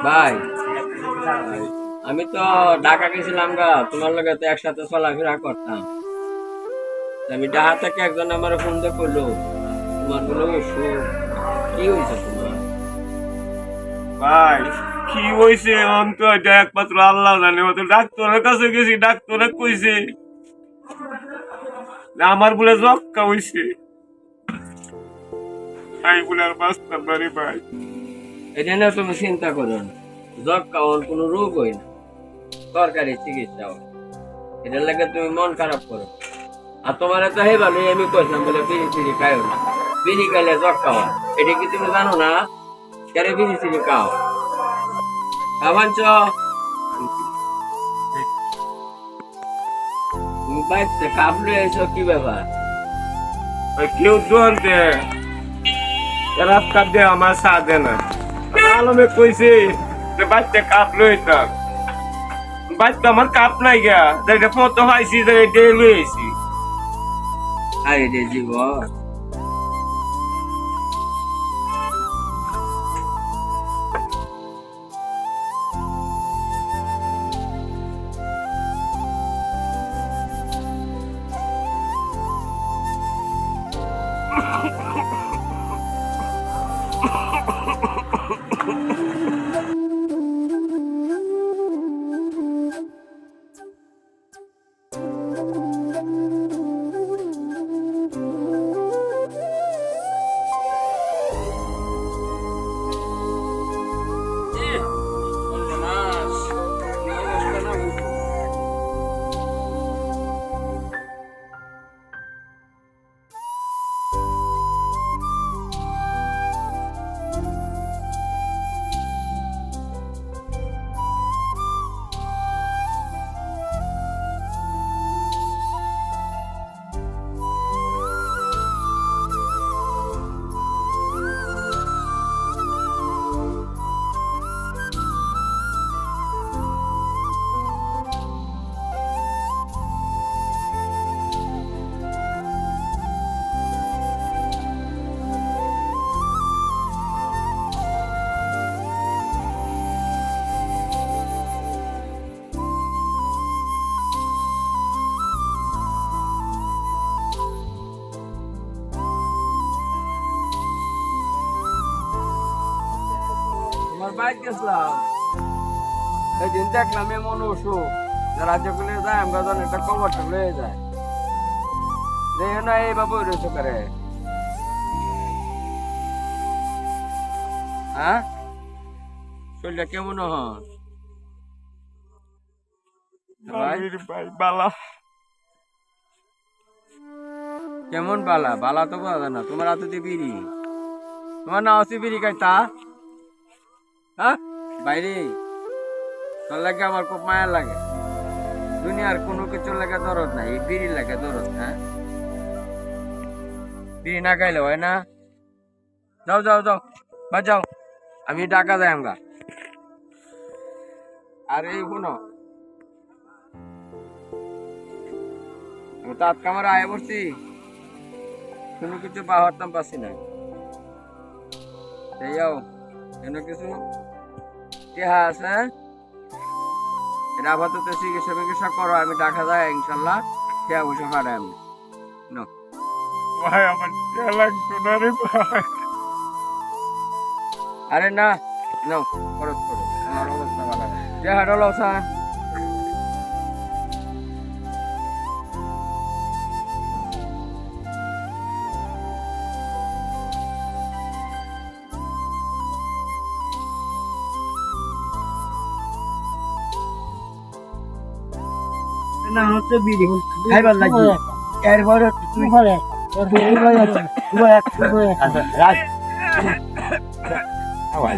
ভাই আমি তো ঢাকা গেছিলাম গা, তোমার লগে তো একসাথে চলাফেরা করতাম। আমি ঢাকা থেকে একজন আমার ফোন দিয়ে করলো তোমার কোনো অসুখ, কি হয়েছে তোমার? ভাই কি হয়েছে অন্ত এটা একমাত্র আল্লাহ জানে। ও তো ডাক্তারের কাছে গেছি, ডাক্তারে কইছে যে আমার বলে যক্কা হয়েছে। তাই বলে আর বাঁচতাম না রে ভাই। এটা নিয়ে তুমি চিন্তা করো না, জ্বর খাওয়ার কোনো রোগ হয় না, সরকারি চিকিৎসা হয়। এটার লাগে তুমি মন খারাপ করো। আর তোমার তো হে ভালো, আমি কইলাম বলে বিড়ি ফিরি খাইও না, বিড়ি খাইলে জ্বর খাওয়া। এটা কি তুমি জানো না? কেন বিড়ি ফিরি খাও? খাবাঞ্চ তুমি বাইতে খাবলে এসো, কি ব্যাপার? ওই কেউ জোয়ানতে রাস্তা দিয়ে আমার সাথ দেয় না। আলমে কইছে যে বাচ্চা কাপ লইতাম, বাচ্চা আমার কাপ নাই গা, যেটা ফটো পাইছি যে এটা লইছি। আরে রে জীবন, তোমার বাইক গেছিলাম, সেদিন দেখলাম এমন অসুখ, রাজ্য খুলে যায় আমরা যেন একটা কবরটা লয়ে যায়। দেখে না এইভাবে রয়েছে করে, হ্যাঁ শরীরটা কেমন হন ভাই? ভাই বালা কেমন বালা? বালা তো বোঝা যায় না। তোমার হাতে দিয়ে বিড়ি, তোমার না হচ্ছে বিড়ি খাইতা? হ্যাঁ বাইরে তোর লাগে আমার খুব মায়া লাগে। দুনিয়ার কোনো কিছুর লাগে দরদ নাই, এই বিড়ি লাগে দরদ। হ্যাঁ বিড়ি না খাইলে হয় না? যাও যাও যাও বা যাও, আমি টাকা দেয় আমরা। আর এই শুনো, আমি তো আজকে আমার আয় বসছি, কোনো কিছু পাওয়ারতাম পাচ্ছি না। যাও কেন কিছু টেহা আছে, এটা আপাতত চিকিৎসা মিকিৎসা করো, আমি টাকা দেয় ইনশাল্লাহ টেহা বসে ফাটাই আমি। ভাই আমার টেয়া লাগতো না রে ভাই। আরে না নাও, খরচ করো, আমার অবস্থা ভালো না। টেহা ডলো স্যার, না হচ্ছে বিড়ি খাইবার লাগবে এরপরে তুই রাত খাওয়াই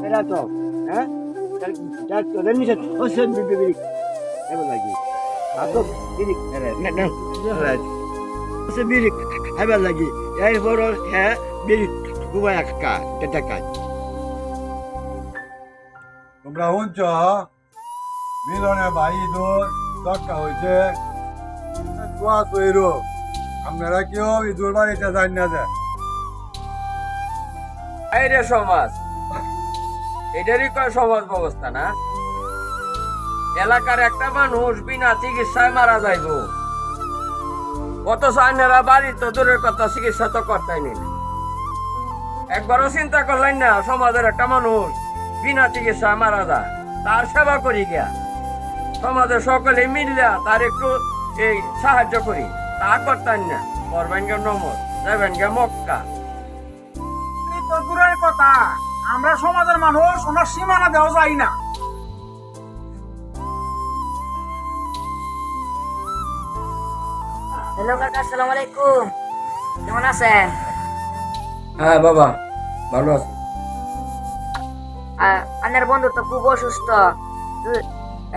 এরা তো হ্যাঁ তোদের নিচে হচ্ছে বিড়ি খাইবার লাগবে আর তো বিড়ি হচ্ছে বিড়ি খাইবার লাগবে এরপর হ্যাঁ বিড়ি খুবই একটা কাজ তোমরা শুনছ মিলনে ভাই ইঁদুর দরকার হয়েছে দোয়া তৈর আপনারা কেউ ইঁদুর বাড়িতে যান না যায় এই রে সমাজ, এটারই কয় সমাজ ব্যবস্থা না? এলাকার একটা মানুষ বিনা চিকিৎসায় মারা যাইব, অথচ আইনেরা বাড়ির তো দূরের কথা চিকিৎসা তো করতেই নেই। একবারও চিন্তা করলেন না সমাজের একটা মানুষ বিনা চিকিৎসায় মারা যায়, তার সেবা করি গিয়া সমাজের সকলে মিললা তার একটু এই সাহায্য করি, তা করতেন না। করবেন গে নমর, যাবেন গে মক্কা। তো দূরের কথা, আমরা সমাজের মানুষ ওনার সীমানা দেওয়া যায় না। হ্যালো কাকা, আসসালামু আলাইকুম। কেমন আছেন? হ্যাঁ বাবা, ভালো আছে। আনের বন্ধু তো খুব অসুস্থ।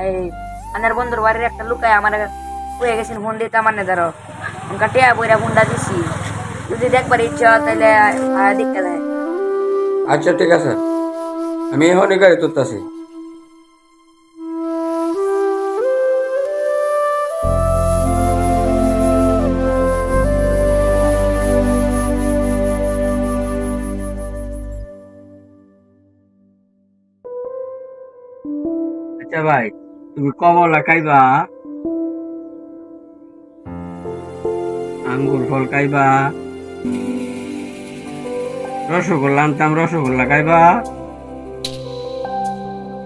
এই আনের বন্ধুর বাড়ির একটা লুকায় আমার হয়ে গেছেন, ফোন দিতে আমার ধরো টিয়া বইরা ফোনটা দিছি। যদি দেখবার ইচ্ছা তাহলে দেখতে দেয়। আচ্ছা ঠিক আছে, আমি এখনই গাড়ি তুলতেছি। আচ্ছা ভাই, তুমি কমলা খাইবা, আঙ্গুর ফল খাইবা, রসগোল্লা আনতাম, রসগোল্লা খাইবা?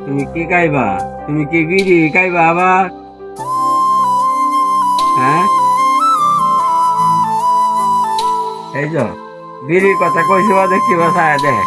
তুমি কি খাইবা? তুমি কি বিড়ি খাইবা আবার? হ্যাঁ, এই যে বিড়ির কথা কইছি, দেখিবা ছায়া দেখ।